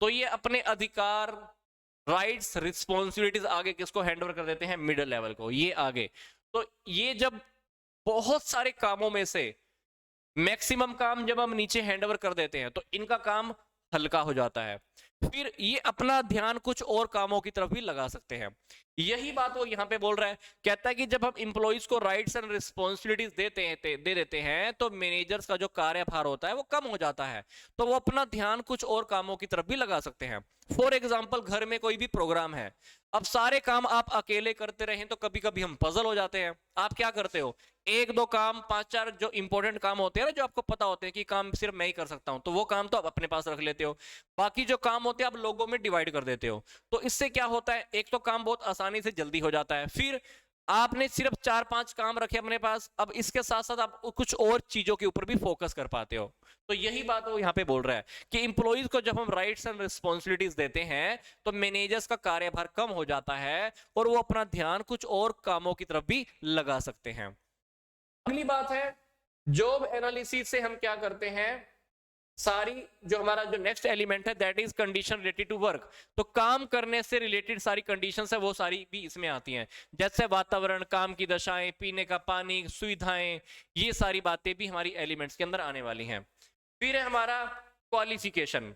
तो ये अपने अधिकार, राइट्स, रिस्पॉन्सिबिलिटीज आगे किसको हैंडओवर कर देते हैं, मिडिल लेवल को, ये आगे। तो ये जब बहुत सारे कामों में से मैक्सिमम काम जब हम नीचे हैंडओवर कर देते हैं तो इनका काम हल्का हो जाता है। फिर ये अपना ध्यान कुछ और कामों की तरफ भी लगा सकते हैं। यही बात वो यहाँ पे बोल रहा है, कहता है कि जब हम इंप्लॉइज को राइट्स एंड रिस्पॉन्सिबिलिटीज दे देते हैं तो मैनेजर्स का जो कार्यभार होता है वो कम हो जाता है, तो वो अपना ध्यान कुछ और कामों की तरफ भी लगा सकते हैं। फॉर एग्जाम्पल, घर में कोई भी प्रोग्राम है, अब सारे काम आप अकेले करते रहें तो कभी कभी हम पजल हो जाते हैं। आप क्या करते हो, एक दो काम, पांच चार जो इंपॉर्टेंट काम होते हैं ना, जो आपको पता होते हैं कि काम सिर्फ मैं ही कर सकता हूं, तो वो काम तो आप अपने पास रख लेते हो। बाकी जो काम होते हैं आप लोगों में डिवाइड कर देते हो। तो इससे क्या होता है, एक तो काम बहुत आसानी से जल्दी हो जाता है। फिर आपने सिर्फ 4-5 काम रखे अपने पास, अब इसके साथ साथ आप कुछ और चीजों के ऊपर भी फोकस कर पाते हो। तो यही बात वो यहाँ पे बोल रहा है कि इंप्लॉइज को जब हम राइट्स एंड रिस्पॉन्सिबिलिटीज देते हैं तो मैनेजर्स का कार्यभार कम हो जाता है और वो अपना ध्यान कुछ और कामों की तरफ भी लगा सकते हैं। अगली बात है, जॉब एनालिसिस से हम क्या करते हैं, सारी जो हमारा जो नेक्स्ट एलिमेंट है that is condition related to work. तो काम करने से रिलेटेड सारी कंडीशंस है वो सारी भी इसमें आती हैं, जैसे वातावरण, काम की दशाएं, पीने का पानी, सुविधाएं, ये सारी बातें भी हमारी एलिमेंट्स के अंदर आने वाली हैं। फिर है हमारा क्वालिफिकेशन।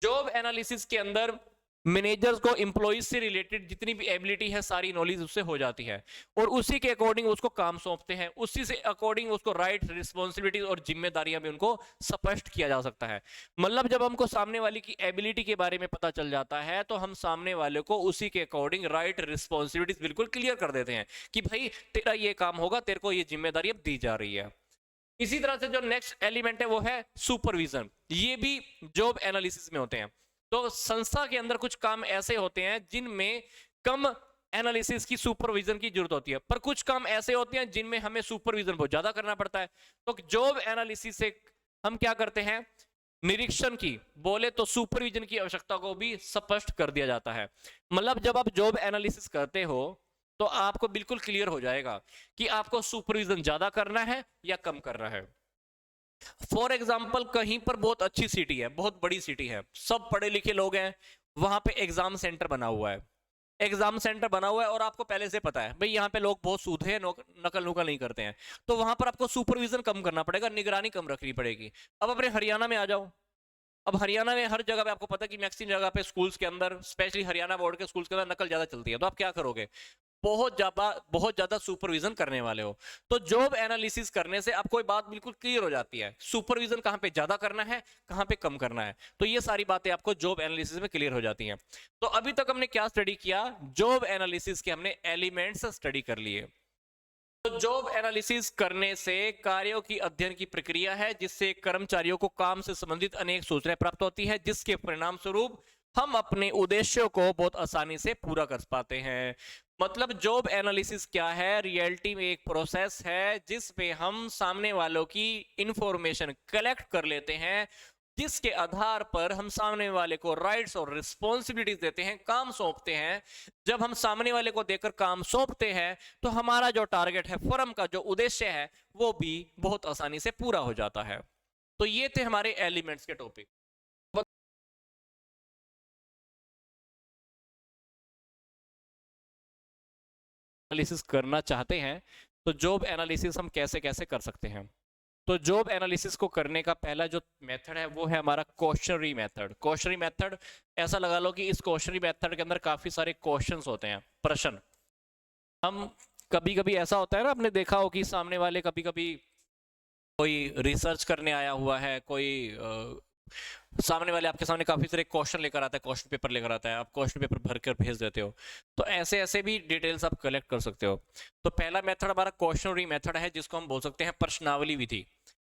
जॉब एनालिसिस के अंदर मैनेजर्स को एम्प्लॉइज से रिलेटेड जितनी भी एबिलिटी है, सारी नॉलेज उससे हो जाती है और उसी के अकॉर्डिंग उसको काम सौंपते हैं, उसी से अकॉर्डिंग उसको राइट, रिस्पॉन्सिबिलिटीज और जिम्मेदारियां भी उनको स्पष्ट किया जा सकता है। मतलब जब हमको सामने वाले की एबिलिटी के बारे में पता चल जाता है तो हम सामने वाले को उसी के अकॉर्डिंग राइट, रिस्पॉन्सिबिलिटीज बिल्कुल क्लियर कर देते हैं कि भाई तेरा ये काम होगा, तेरे को ये जिम्मेदारी अब दी जा रही है। इसी तरह से जो नेक्स्ट एलिमेंट है वो है सुपरविजन। ये भी जॉब एनालिसिस में होते हैं। तो संस्था के अंदर कुछ काम ऐसे होते हैं जिनमें कम एनालिसिस की, सुपरविजन की जरूरत होती है, पर कुछ काम ऐसे होते हैं जिनमें हमें सुपरविजन बहुत ज्यादा करना पड़ता है। तो जॉब एनालिसिस से हम क्या करते हैं, निरीक्षण की बोले तो सुपरविजन की आवश्यकता को भी स्पष्ट कर दिया जाता है। मतलब जब आप जॉब एनालिसिस करते हो तो आपको बिल्कुल क्लियर हो जाएगा कि आपको सुपरविजन ज्यादा करना है या कम करना है। फॉर एग्जाम्पल, कहीं पर बहुत अच्छी सिटी है, बहुत बड़ी सिटी है, सब पढ़े लिखे लोग हैं, वहां पे एग्जाम सेंटर बना हुआ है, एग्जाम सेंटर बना हुआ है और आपको पहले से पता है भाई यहाँ पे लोग बहुत सूधे हैं, नकल नुकल नहीं करते हैं, तो वहां पर आपको सुपरविजन कम करना पड़ेगा, निगरानी कम रखनी पड़ेगी। अब अपने हरियाणा में आ जाओ, अब हरियाणा में हर जगह पे आपको पता है कि मैक्सिमम जगह पे स्कूल्स के अंदर, स्पेशली हरियाणा बोर्ड के स्कूल्स के अंदर नकल ज्यादा चलती है, तो आप क्या करोगे? बहुत ज्यादा सुपरविजन करने वाले हो। तो जॉब एनालिसिस करने से आपको बात बिल्कुल क्लियर हो जाती है, सुपरविजन कहां पे ज्यादा करना है, कहां पे कम करना है। तो ये सारी बातें आपको जॉब एनालिसिस में क्लियर हो जाती हैं। तो अभी तक हमने क्या स्टडी किया? जॉब एनालिसिस के हमने एलिमेंट्स स्टडी कर लिए। तो जॉब एनालिसिस करने से कार्यों की अध्ययन की प्रक्रिया है जिससे कर्मचारियों को काम से संबंधित अनेक सूचनाएं प्राप्त होती है, जिसके परिणाम स्वरूप हम अपने उद्देश्यों को बहुत आसानी से पूरा कर पाते हैं। मतलब जॉब एनालिसिस क्या है? रियलिटी में एक प्रोसेस है जिसपे हम सामने वालों की इंफॉर्मेशन कलेक्ट कर लेते हैं, जिसके आधार पर हम सामने वाले को राइट्स और रिस्पॉन्सिबिलिटीज देते हैं, काम सौंपते हैं। जब हम सामने वाले को देकर काम सौंपते हैं तो हमारा जो टारगेट है, फर्म का जो उद्देश्य है, वो भी बहुत आसानी से पूरा हो जाता है। तो ये थे हमारे एलिमेंट्स के टॉपिक। एनालिसिस करना चाहते हैं तो जॉब एनालिसिस हम कैसे कैसे कर सकते हैं? तो जॉब एनालिसिस को करने का पहला जो मेथड है वो है हमारा क्वेश्चनरी मेथड। क्वेश्चनरी मेथड ऐसा लगा लो कि इस क्वेश्चनरी मेथड के अंदर काफी सारे क्वेश्चंस होते हैं, प्रश्न। हम कभी कभी ऐसा होता है ना, आपने देखा हो कि सामने वाले कभी कभी कोई रिसर्च करने आया हुआ है, कोई सामने वाले आपके सामने काफी सारे क्वेश्चन लेकर आता है, क्वेश्चन पेपर लेकर आता है, आप क्वेश्चन पेपर भर कर भेज देते हो। तो ऐसे ऐसे भी डिटेल्स आप कलेक्ट कर सकते हो। तो पहला मेथड हमारा क्वेश्चनरी मेथड है, जिसको हम बोल सकते हैं प्रश्नावली विधि।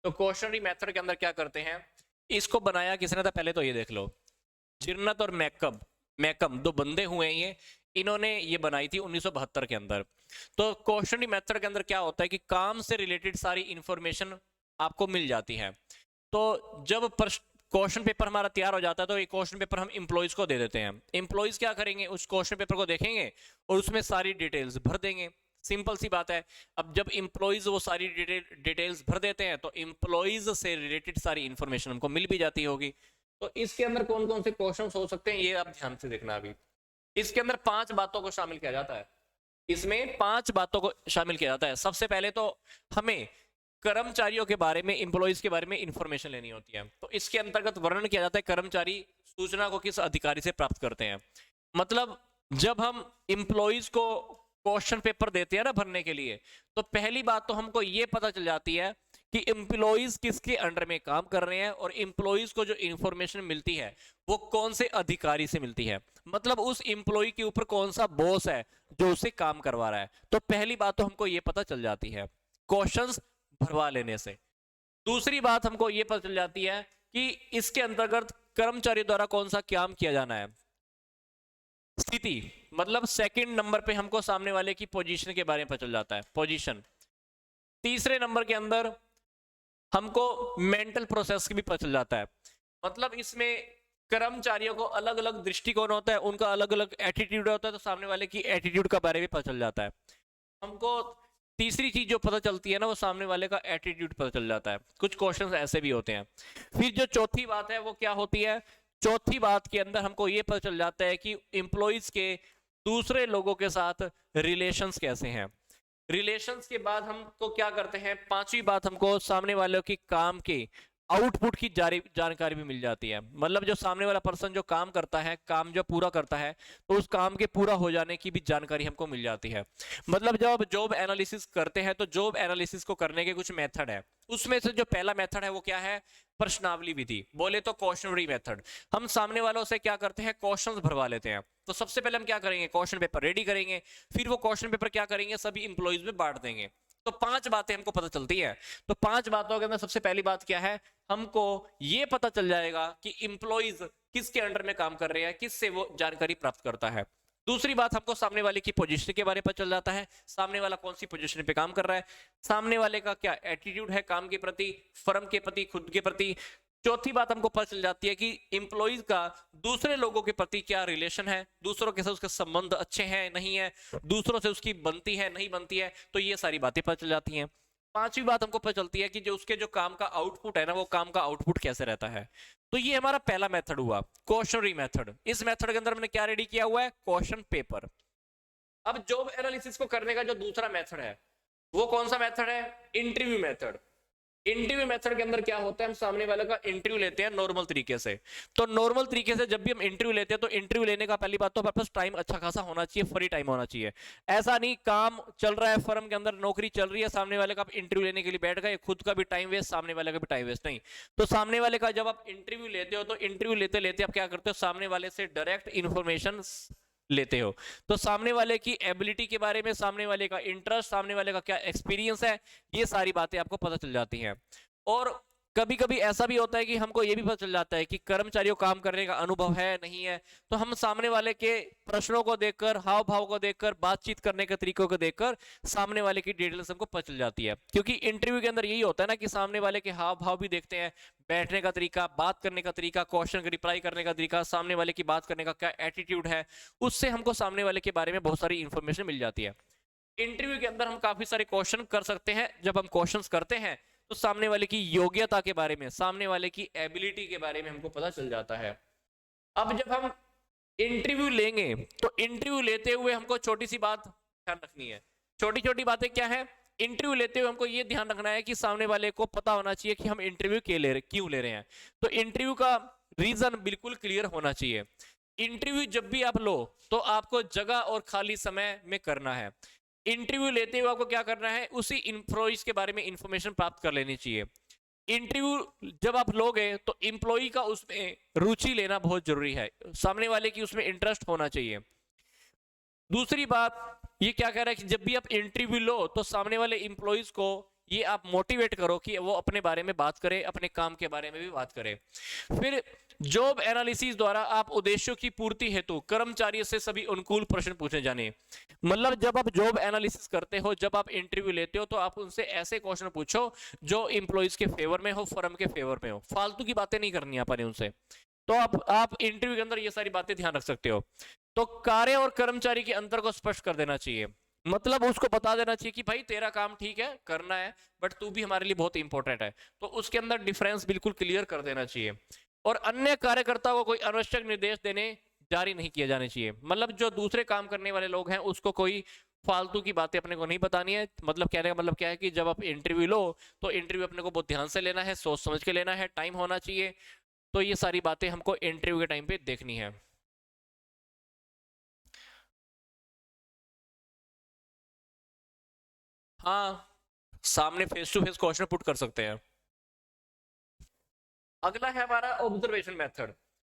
तो क्वेश्चनरी मेथड के अंदर क्या करते हैं? इसको बनाया किसने था? पहले तो ये देख लो, चिरनत और मैकम दो बंदे हुए हैं ये, इन्होंने ये बनाई थी 1972 के अंदर। तो क्वेश्चनरी मेथड के अंदर क्या होता है कि काम से रिलेटेड सारी इंफॉर्मेशन आपको मिल जाती है। तो जब क्वेश्चन पेपर हमारा तैयार हो जाता है तो ये क्वेश्चन पेपर हम एम्प्लॉइज को दे देते हैं। एम्प्लॉइज क्या करेंगे? उस क्वेश्चन पेपर को देखेंगे और उसमें सारी डिटेल्स भर देंगे। सिंपल सी बात है। अब जब एम्प्लॉइज वो सारी डिटेल्स भर देते हैं तो एम्प्लॉइज से रिलेटेड सारी इंफॉर्मेशन हमको मिल भी जाती होगी। तो इसके अंदर कौन कौन से क्वेश्चन हो सकते हैं ये आप ध्यान से देखना। अभी इसके अंदर 5 बातों को शामिल किया जाता है। इसमें 5 बातों को शामिल किया जाता है। सबसे पहले तो हमें कर्मचारियों के बारे में, एम्प्लॉइज के बारे में इंफॉर्मेशन लेनी होती है। तो इसके अंतर्गत वर्णन किया जाता है कर्मचारी सूचना को किस अधिकारी से प्राप्त करते हैं। मतलब जब हम एम्प्लॉइज को क्वेश्चन पेपर देते हैं ना भरने के लिए, तो पहली बात तो हमको ये पता चल जाती है कि एम्प्लॉइज किसके अंडर में काम कर रहे हैं और एम्प्लॉइज को जो इंफॉर्मेशन मिलती है वो कौन से अधिकारी से मिलती है। मतलब उस एम्प्लॉय के ऊपर कौन सा बॉस है जो उसे काम करवा रहा है। तो पहली बात तो हमको ये पता चल जाती है क्वेश्चंस भरवा लेने से। दूसरी बात हमको ये पता चल जाती है कि इसके अंतर्गत कर्मचारी द्वारा कौन सा काम किया जाना है। स्थिति मतलब सेकंड नंबर पे हमको सामने वाले की पोजीशन के बारे में पता चल जाता है, पोजीशन। तीसरे नंबर के अंदर हमको मेंटल प्रोसेस की भी पता चल जाता है। मतलब इसमें कर्मचारियों को अलग अलग दृष्टिकोण होता है, उनका अलग अलग एटीट्यूड होता है, तो सामने वाले की एटीट्यूड का बारे में पता चल जाता है हमको। तीसरी चीज जो पता चलती है ना, वो सामने वाले का एटीट्यूड पता चल जाता है। कुछ क्वेश्चंस ऐसे भी होते हैं। फिर जो चौथी बात है वो क्या होती है? चौथी बात के अंदर हमको ये पता चल जाता है कि एम्प्लॉइज के दूसरे लोगों के साथ रिलेशंस कैसे हैं। रिलेशंस के बाद हमको क्या करते हैं? पांचवी बात, हमको सामने वालों की काम के आउटपुट की जानकारी भी मिल जाती है। मतलब जो सामने वाला पर्सन जो काम करता है, काम जो पूरा करता है, तो उस काम के पूरा हो जाने की भी जानकारी हमको मिल जाती है। मतलब जब आप जॉब एनालिसिस करते हैं तो जॉब एनालिसिस को करने के कुछ मेथड है। उसमें से जो पहला मेथड है वो क्या है? प्रश्नावली विधि, बोले तो क्वेश्चनरी मेथड। हम सामने वालों से क्या करते हैं? क्वेश्चंस भरवा लेते हैं। तो सबसे पहले हम क्या करेंगे? क्वेश्चन पेपर रेडी करेंगे, फिर वो क्वेश्चन पेपर क्या करेंगे? सभी इंप्लॉइज में बांट देंगे। तो 5 बातें हमको पता चलती है। तो 5 बातों के अंदर सबसे पहली बात क्या है? हमको ये पता चल जाएगा कि इंप्लॉइज किसके अंडर में काम कर रहे हैं, किससे वो जानकारी प्राप्त करता है। दूसरी बात, हमको सामने वाले की पोजीशन के बारे में पता चल जाता है, सामने वाला कौन सी पोजीशन पे काम कर रहा है, सामने वाले का क्या एटीट्यूड है काम के प्रति, फर्म के प्रति, खुद के प्रति। चौथी बात हमको पता चल जाती है कि इंप्लॉइज का दूसरे लोगों के प्रति क्या रिलेशन है, दूसरों के साथ उसके संबंध अच्छे हैं नहीं है, दूसरों से उसकी बनती है नहीं बनती है। तो ये सारी बातें पता चल जाती हैं। पांचवी बात हमको पता चलती है कि जो उसके जो काम का आउटपुट है ना, वो काम का आउटपुट कैसे रहता है। तो ये हमारा पहला मेथड हुआ, क्वेश्चनरी मेथड। इस मेथड के अंदर हमने क्या रेडी किया हुआ है? Question paper. अब जॉब एनालिसिस को करने का जो दूसरा मेथड है वो कौन सा मेथड है? Interview method. इंटरव्यू मेथड के अंदर क्या होता है, हम सामने वाले का इंटरव्यू लेते हैं नॉर्मल तरीके से। तो नॉर्मल तरीके से जब भी हम इंटरव्यू लेते हैं तो इंटरव्यू लेने का पहली बात तो हमारे पास टाइम अच्छा खासा होना चाहिए, फ्री टाइम होना चाहिए। ऐसा नहीं काम चल रहा है फर्म के अंदर, नौकरी चल रही है, सामने वाले का आप इंटरव्यू लेने के लिए बैठ गए, खुद का भी टाइम वेस्ट, सामने वाले का भी टाइम वेस्ट। नहीं, तो सामने वाले का जब आप इंटरव्यू लेते हो तो इंटरव्यू लेते लेते आप क्या करते हो, सामने वाले से डायरेक्ट इंफॉर्मेशन लेते हो। तो सामने वाले की एबिलिटी के बारे में, सामने वाले का इंटरेस्ट, सामने वाले का क्या एक्सपीरियंस है, ये सारी बातें आपको पता चल जाती हैं। और कभी कभी ऐसा भी होता है कि हमको ये भी पता चल जाता है कि कर्मचारियों को काम करने का अनुभव है नहीं है, तो हम सामने वाले के प्रश्नों को देखकर, हाव भाव को देखकर, बातचीत करने के तरीकों को देखकर सामने वाले की डिटेल्स हमको पता चल जाती है। क्योंकि इंटरव्यू के अंदर यही होता है ना कि सामने वाले के हाव भाव भी देखते हैं, बैठने का तरीका, बात करने का तरीका, क्वेश्चन का रिप्लाई करने का तरीका, सामने वाले की बात करने का क्या एटीट्यूड है, उससे हमको सामने वाले के बारे में बहुत सारी इंफॉर्मेशन मिल जाती है। इंटरव्यू के अंदर हम काफी सारे क्वेश्चन कर सकते हैं। जब हम क्वेश्चंस करते हैं तो सामने वाले की योग्यता के बारे में, सामने वाले की एबिलिटी के बारे में हमको पता चल जाता है। अब जब हम इंटरव्यू लेंगे तो इंटरव्यू लेते हुए हमको छोटी सी बात ध्यान रखनी है। छोटी छोटी बातें क्या है, इंटरव्यू लेते हुए हमको ये ध्यान रखना है कि सामने वाले को पता होना चाहिए कि हम इंटरव्यू क्यों ले रहे हैं। तो इंटरव्यू का रीजन बिल्कुल क्लियर होना चाहिए। इंटरव्यू जब भी आप लो तो आपको जगह और खाली समय में करना है। इंटरव्यू लेते हुए आपको क्या करना है, उसी इंप्लॉइज के बारे में इंफॉर्मेशन प्राप्त कर लेनी चाहिए। इंटरव्यू जब आप लोगे तो इंप्लॉई का उसमें रुचि लेना बहुत जरूरी है, सामने वाले की उसमें इंटरेस्ट होना चाहिए। दूसरी बात ये क्या कह रहा है कि जब भी आप इंटरव्यू लो तो सामने वाले इंप्लॉइज को ये आप मोटिवेट करो कि वो अपने बारे में बात करे, अपने काम के बारे में भी बात करे। फिर जॉब एनालिसिस द्वारा आप उद्देश्यों की पूर्ति हेतु कर्मचारियों से सभी अनुकूल प्रश्न पूछे जाने। मतलब जब आप जॉब एनालिसिस करते हो, जब आप इंटरव्यू लेते हो तो आप उनसे ऐसे क्वेश्चन पूछो जो इंप्लॉइज के फेवर में हो, फर्म के फेवर में हो। फालतू की बातें नहीं करनी आपने उनसे। तो आप इंटरव्यू के अंदर ये सारी बातें ध्यान रख सकते हो। तो कार्य और कर्मचारी के अंतर को स्पष्ट कर देना चाहिए। मतलब उसको बता देना चाहिए कि भाई तेरा काम ठीक है, करना है, बट तू भी हमारे लिए बहुत इंपॉर्टेंट है। तो उसके अंदर डिफरेंस बिल्कुल क्लियर कर देना चाहिए। और अन्य कार्यकर्ता को कोई अनावश्यक निर्देश देने जारी नहीं किए जाने चाहिए। मतलब जो दूसरे काम करने वाले लोग हैं उसको कोई फालतू की बातें अपने को नहीं बतानी है। मतलब कहने का मतलब क्या है कि जब आप इंटरव्यू लो तो इंटरव्यू अपने को बहुत ध्यान से लेना है, सोच समझ के लेना है, टाइम होना चाहिए। तो ये सारी बातें हमको इंटरव्यू के टाइम पे देखनी है। हाँ, सामने face to face question put कर सकते हैं। अगला है हमारा ऑब्जर्वेशन मेथड।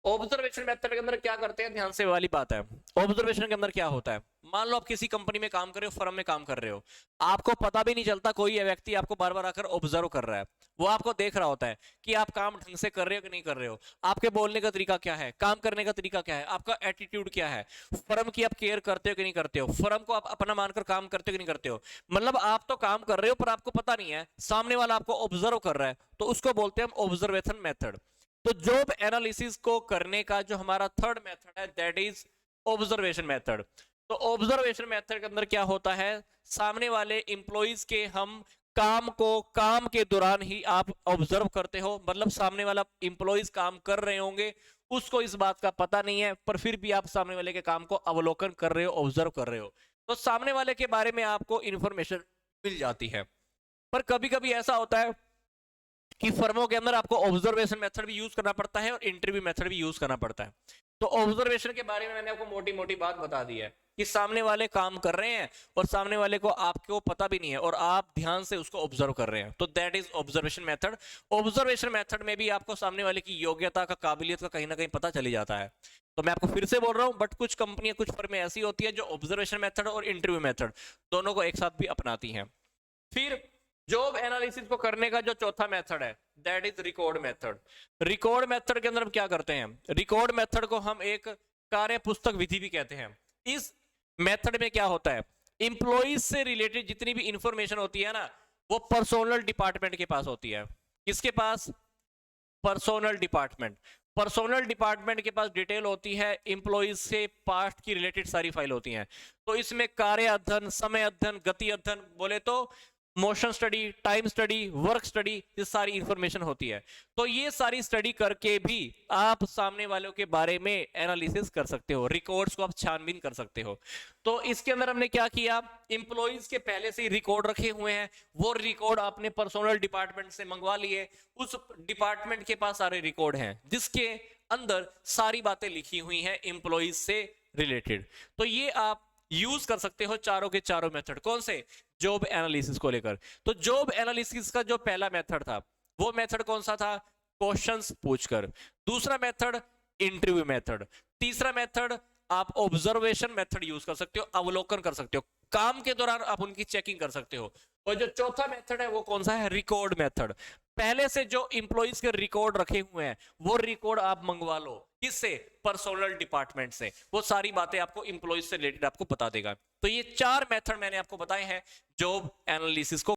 ऑब्जर्वेशन मेथड के अंदर क्या करते हैं, ध्यान से वाली बात है। ऑब्जर्वेशन के अंदर क्या होता है, मान लो आप किसी कंपनी में काम कर रहे हो, फर्म में काम कर रहे हो, आपको पता भी नहीं चलता, कोई व्यक्ति आपको बार बार आकर ऑब्जर्व कर रहा है। वो आपको देख रहा होता है कि आप काम ढंग से कर रहे हो कि नहीं कर रहे हो, आपके बोलने का तरीका क्या है, काम करने का तरीका क्या है, आपका एटीट्यूड क्या है, फर्म की आप केयर करते हो कि नहीं करते हो, फर्म को आप अपना मानकर काम करते हो कि नहीं करते हो। मतलब आप तो काम कर रहे हो पर आपको पता नहीं है, सामने वाला आपको ऑब्जर्व कर रहा है, तो उसको बोलते हैं हम ऑब्जर्वेशन मेथड। तो जॉब एनालिसिस को करने का जो हमारा थर्ड मेथड है दैट इज ऑब्जर्वेशन मेथड। तो ऑब्जर्वेशन मेथड के अंदर क्या होता है, सामने वाले इंप्लॉइज के हम काम को काम के दौरान ही आप ऑब्जर्व करते हो। मतलब सामने वाला इंप्लॉइज काम कर रहे होंगे, उसको इस बात का पता नहीं है, पर फिर भी आप सामने वाले के काम को अवलोकन कर रहे हो, ऑब्जर्व कर रहे हो। तो सामने वाले के बारे में आपको इंफॉर्मेशन मिल जाती है। पर कभी कभी ऐसा होता है कि फर्मों के अंदर आपको ऑब्जर्वेशन मेथड भी यूज करना पड़ता है और इंटरव्यू मेथड भी यूज करना पड़ता है। तो ऑब्जर्वेशन के बारे में मैंने आपको मोटी मोटी बात बता दी है कि सामने वाले काम कर रहे हैं और सामने वाले को आपको पता भी नहीं है और आप ध्यान से उसको ऑब्जर्व कर रहे हैं, तो that is observation method. Observation method में भी आपको सामने वाले की योग्यता का, काबिलियत का कहीं ना कहीं पता चली जाता है। तो मैं आपको फिर से बोल रहा हूं, बट कुछ कंपनियां, कुछ फर्में ऐसी होती है जो ऑब्जर्वेशन मेथड और इंटरव्यू मेथड दोनों को एक साथ भी अपनाती हैं। फिर जॉब एनालिसिस को करने का जो चौथा मेथड है that is record method. Record method के अंदर हम क्या करते हैं, रिकॉर्ड मेथड को हम एक कार्य पुस्तक विधि भी कहते हैं। इस मेथड में क्या होता है, इंप्लॉइज से रिलेटेड जितनी भी इंफॉर्मेशन होती है ना, वो पर्सोनल डिपार्टमेंट के पास होती है। किसके पास, पर्सोनल डिपार्टमेंट। पर्सोनल डिपार्टमेंट के पास डिटेल होती है, इंप्लॉइज से पास्ट की रिलेटेड सारी फाइल होती हैं। तो इसमें कार्य अध्ययन, समय अध्ययन, गति अध्ययन बोले तो motion study, time study, work study, ये सारी इंफॉर्मेशन होती है। तो ये सारी स्टडी करके भी आप सामने वालों के बारे में एनालिसिस कर सकते हो, रिकॉर्ड्स को आप छानबीन कर सकते हो। तो इसके अंदर हमने क्या किया, इंप्लॉइज के पहले से ही रिकॉर्ड रखे हुए हैं, वो रिकॉर्ड आपने पर्सनल डिपार्टमेंट से मंगवा लिए, उस डिपार्टमेंट के पास सारे रिकॉर्ड हैं जिसके अंदर सारी बातें लिखी हुई हैं इंप्लॉइज से रिलेटेड। तो ये आप यूज कर सकते हो चारों के चारों मेथड। कौन से, जॉब एनालिसिस को लेकर। तो जॉब एनालिसिस का जो पहला मेथड था वो मेथड कौन सा था, क्वेश्चंस पूछकर। दूसरा मेथड इंटरव्यू मेथड। तीसरा मेथड आप ऑब्जर्वेशन मेथड यूज कर सकते हो, अवलोकन कर सकते हो, काम के दौरान आप उनकी चेकिंग कर सकते हो। और जो चौथा मेथड है वो कौन सा है, रिकॉर्ड मेथड। पहले से जो इंप्लॉइज के रिकॉर्ड रखे हुए हैं वो रिकॉर्ड आप मंगवा लो, किससे, पर्सनल डिपार्टमेंट से। वो सारी बातें आपको इंप्लॉइज से रिलेटेड आपको बता देगा। तो ये चार मेथड मैंने आपको बताए हैं जॉब एनालिसिस को